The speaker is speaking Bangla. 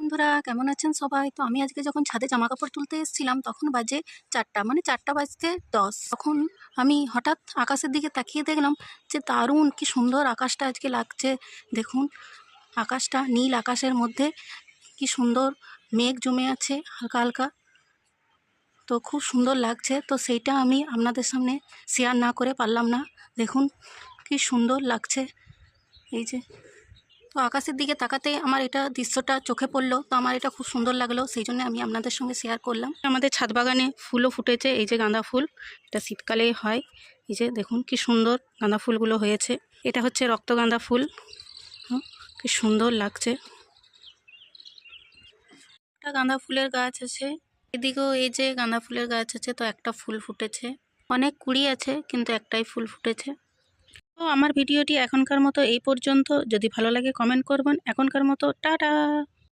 বন্ধুরা কেমন আছেন সবাই? তো আমি আজকে যখন ছাদে জামাকাপড় তুলতে এসেছিলাম তখন বাজে 4টা, মানে 4টা বাজতে 10। তখন আমি হঠাৎ আকাশের দিকে তাকিয়ে দেখলাম যে দারুণ কি সুন্দর আকাশটা আজকে লাগছে। দেখুন আকাশটা, নীল আকাশের মধ্যে কি সুন্দর মেঘ জমে আছে হালকা হালকা, তো খুব সুন্দর লাগছে। তো সেইটা আমি আপনাদের সামনে শেয়ার না করে পারলাম না। দেখুন কি সুন্দর লাগছে। এই যে, তো আকাশের দিকে তাকাতে আমার এটা দৃশ্যটা চোখে পড়লো, তো আমার এটা খুব সুন্দর লাগলো, সেই জন্য আমি আপনাদের সঙ্গে শেয়ার করলাম। আমাদের ছাদ বাগানে ফুলও ফুটেছে, এই যে গাঁদা ফুল, এটা শীতকালেই হয়। এই যে দেখুন কি সুন্দর গাঁদা ফুলগুলো হয়েছে। এটা হচ্ছে রক্তগাঁদা ফুল, কি সুন্দর লাগছে। একটা গাঁদা ফুলের গাছ আছে, এদিকেও এই যে গাঁদা ফুলের গাছ আছে, তো একটা ফুল ফুটেছে। অনেক কুড়ি আছে কিন্তু একটাই ফুল ফুটেছে। তো আমার ভিডিওটি এখনকার মতো এই পর্যন্ত। যদি ভালো লাগে কমেন্ট করবেন। এখনকার মতো টাটা।